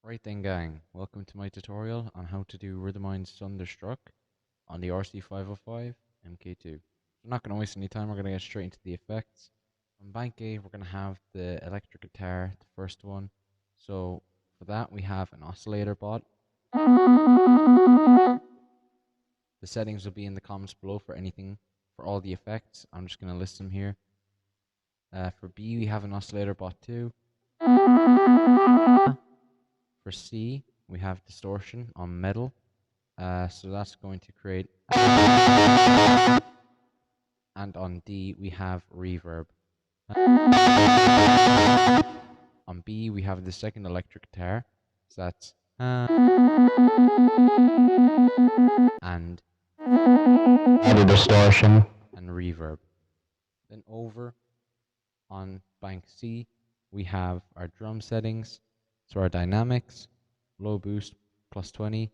Right then gang, welcome to my tutorial on how to do Rythmind's Thunderstruck on the Rc505 MK2. We're not going to waste any time, we're going to get straight into the effects. On bank A, we're going to have the electric guitar, the first one. So for that we have an oscillator bot. The settings will be in the comments below for anything, for all the effects. I'm just going to list them here. For B, we have an oscillator bot too. For C, we have distortion on metal. So that's going to create. And on D, we have reverb. On B, we have the second electric guitar. So that's. And. Distortion. And reverb. Then over on bank C, we have our drum settings. So our dynamics, low boost plus 20.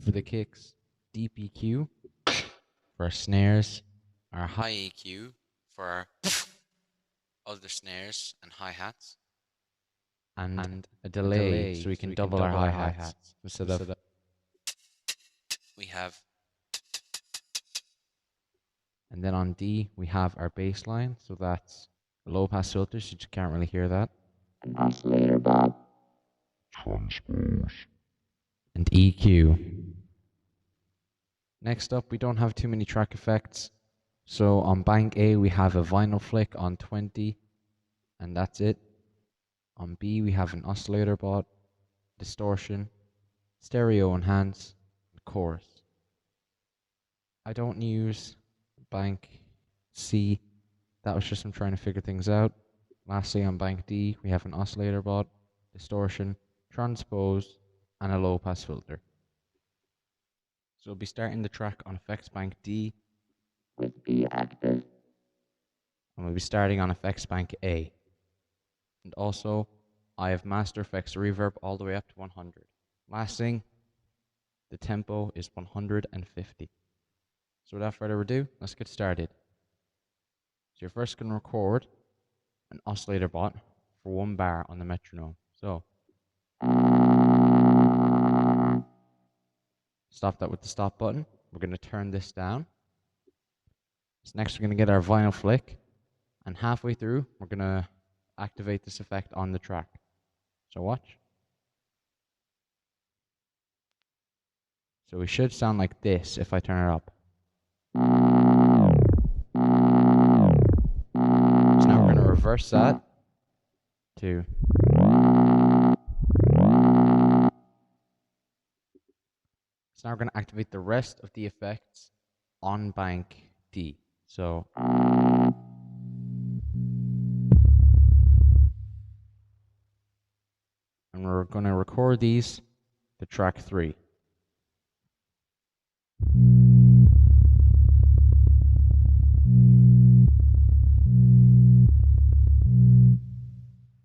For the kicks, deep EQ. For our snares, our high EQ for our other snares and hi-hats. And a delay so we can double our hi-hats. Instead of we have. And then on D, we have our bass line. So that's a low pass filter, so you can't really hear that. An oscillator bot. Transpose. And EQ. Next up, we don't have too many track effects. So on bank A, we have a vinyl flick on 20. And that's it. On B, we have an oscillator bot, distortion, stereo enhance, and chorus. I don't use bank C. That was just I'm trying to figure things out. Lastly, on bank D, we have an oscillator bot, distortion, transpose, and a low pass filter. So we'll be starting the track on effects bank D with B active. And we'll be starting on effects bank A. And also, I have master effects reverb all the way up to 100. Last thing, the tempo is 150. So without further ado, let's get started. So you're first going to record an oscillator bot for 1 bar on the metronome. So stop that with the stop button. We're going to turn this down. So next we're going to get our vinyl flick. And halfway through, we're going to activate this effect on the track. So watch. So we should sound like this if I turn it up. So now we're going to reverse that to. So now we're going to activate the rest of the effects on bank D. So. And we're going to record these to track 3.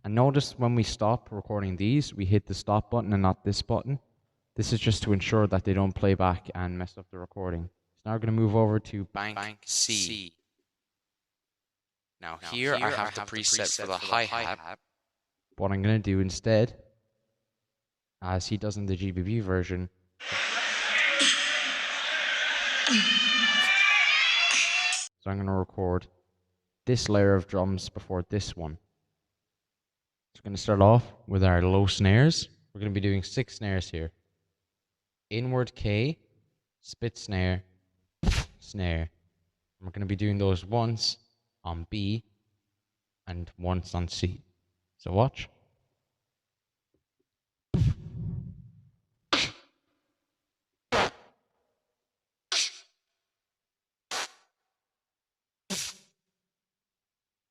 And notice when we stop recording these, we hit the stop button and not this button. This is just to ensure that they don't play back and mess up the recording. So now we're going to move over to bank C. Now here I have the preset for the hi-hat. What I'm going to do instead, as he does in the GBB version, so I'm going to record this layer of drums before this one. So we're going to start off with our low snares. We're going to be doing 6 snares here. Inward K, spit snare, snare. And we're going to be doing those once on B and once on C. So watch.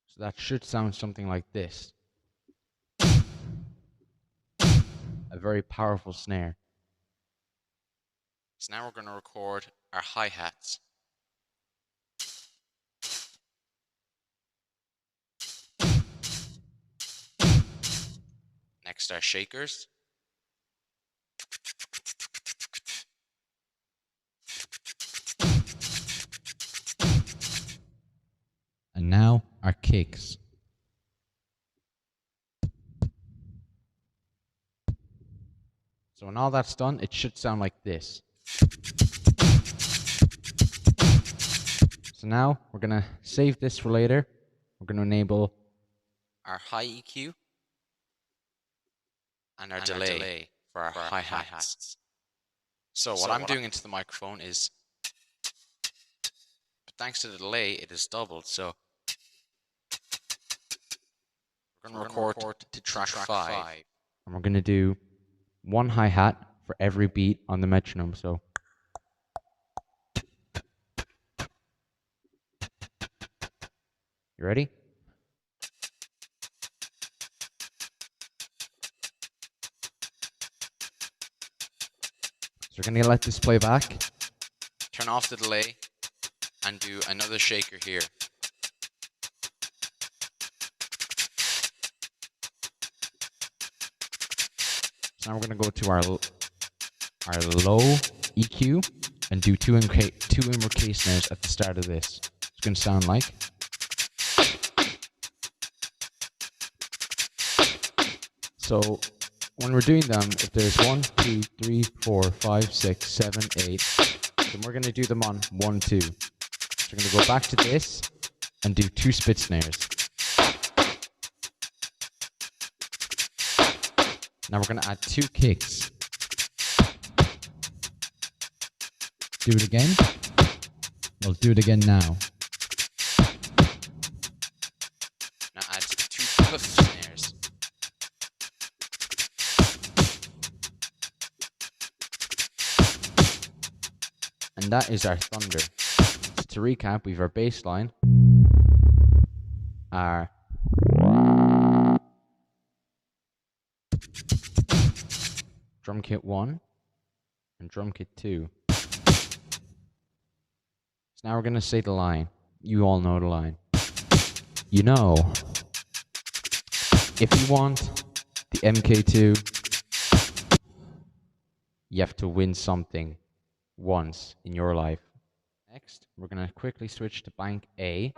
So that should sound something like this. A very powerful snare. So now we're going to record our hi-hats. Next, our shakers. And now, our kicks. So when all that's done, it should sound like this. So now we're gonna save this for later. We're gonna enable our high EQ and our delay for our hi-hats. So what I'm doing into the microphone is, but thanks to the delay, it is doubled. So we're gonna record to track 5. And we're gonna do one hi-hat for every beat on the metronome. So you ready? So we're gonna let this play back, turn off the delay, and do another shaker here. So now we're gonna go to our low EQ and do two inward K snares at the start of this. It's gonna sound like. So when we're doing them, if there's 1, 2, 3, 4, 5, 6, 7, 8, then we're gonna do them on 1, 2. So we're gonna go back to this and do 2 spit snares. Now we're gonna add 2 kicks. Do it again. We'll do it again now. Now add 2 puff snares. And that is our thunder. So to recap, we have our bass line, our drum kit 1 and drum kit 2. So now we're going to say the line. You all know the line. You know, if you want the MK2, you have to win something once in your life. Next, we're going to quickly switch to bank A,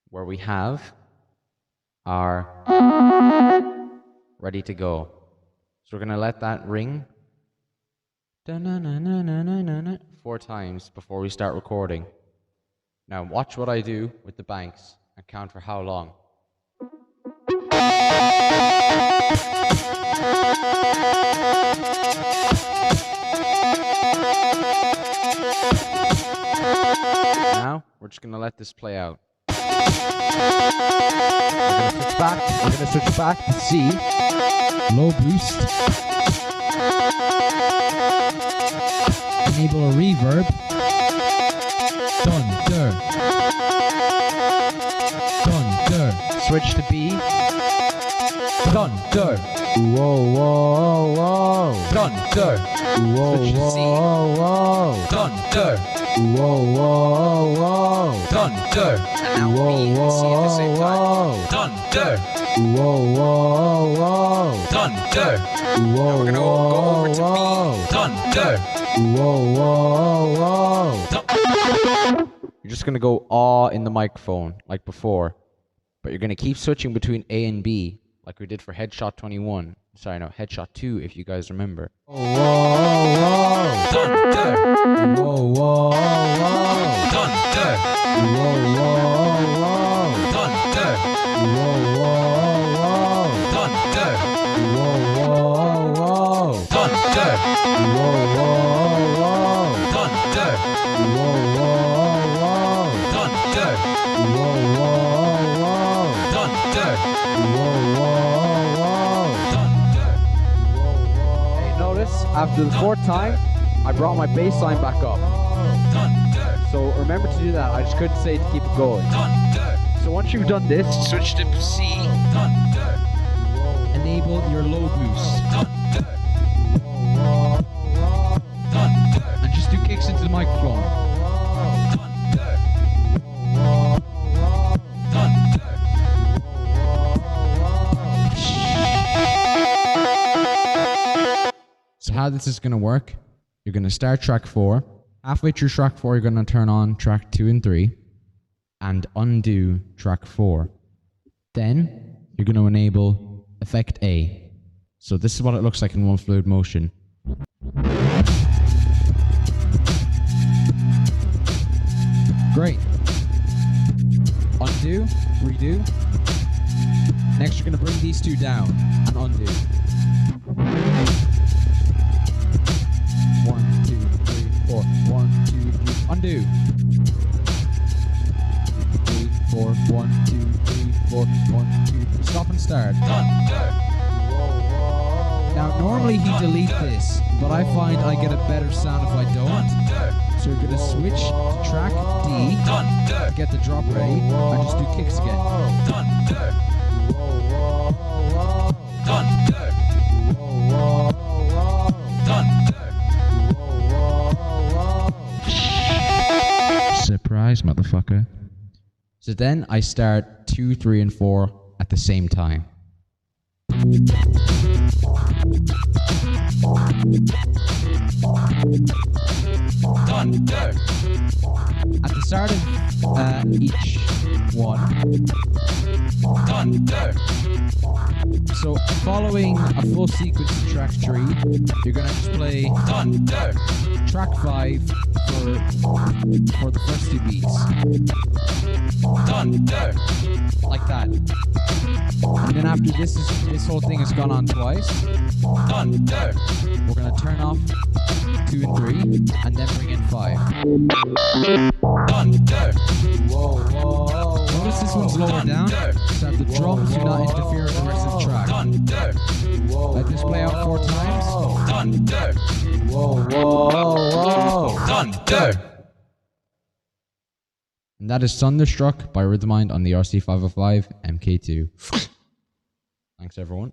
where we have our ready to go. So we're going to let that ring 4 times before we start recording. Now watch what I do with the banks and count for how long. Now we're just going to let this play out. We're going to switch back to C, low boost. Enable a reverb. Thunder. Thunder. Switch to B. Thunder. Whoa, whoa, whoa. Thunder. Whoa, whoa, whoa. Thunder. Whoa, whoa, whoa. Thunder. Whoa, whoa, whoa. Thunder. Whoa, whoa, whoa. Thunder. Whoa, we're gonna go over to B. Thunder. Whoa, whoa, whoa. You're just gonna go aw in the microphone like before, but you're gonna keep switching between A and B like we did for Headshot 21. Sorry, no, Headshot 2 if you guys remember. Whoa, whoa, thunder. Whoa, whoa, whoa. Thunder. Whoa, whoa, whoa. Thunder. Whoa, whoa, whoa. Thunder. Whoa, whoa, whoa. Thunder. Whoa, whoa, whoa. Thunder. Whoa, whoa, whoa. Thunder. Whoa, whoa, whoa. Thunder. Whoa, whoa, whoa. Thunder. Hey, notice after the 4th time, I brought my bass line back up. Thunder. So remember to do that. I just couldn't say to keep it going. Thunder. So once you've done this, switch to C. Thunder. Enable your low boost. Thunder. Thunder. And just do kicks into the microphone. Thunder. Thunder. So how this is going to work, you're going to start track 4. Halfway through track 4, you're going to turn on track 2 and 3 and undo track 4. Then you're going to enable effect A. So this is what it looks like in one fluid motion. Great. Undo, redo. Next, you're going to bring these two down and undo. 1, 2, 3, 4. 1, 2, 3. Undo. 3, 4. 1, 2, 3, 4. 1, 2, 3. Stop and start. Now, normally he delete this, but I find I get a better sound if I don't. So we're going to switch to track D, get the drop ready, and just do kicks again. Surprise, motherfucker. So then I start 2, 3, and 4 at the same time. At the start of each one. So following a full sequence of track 3, you're gonna just play track 5 for the first 2 beats. Like that. And then after this whole thing has gone on twice, we're gonna turn off 2 and 3, and then bring in 5. Notice this one's lower down, so that the drums do not interfere with the rest of the track. Let this play out 4 times. And that is Thunderstruck by Rythmind on the Rc505 MK2. Thanks everyone.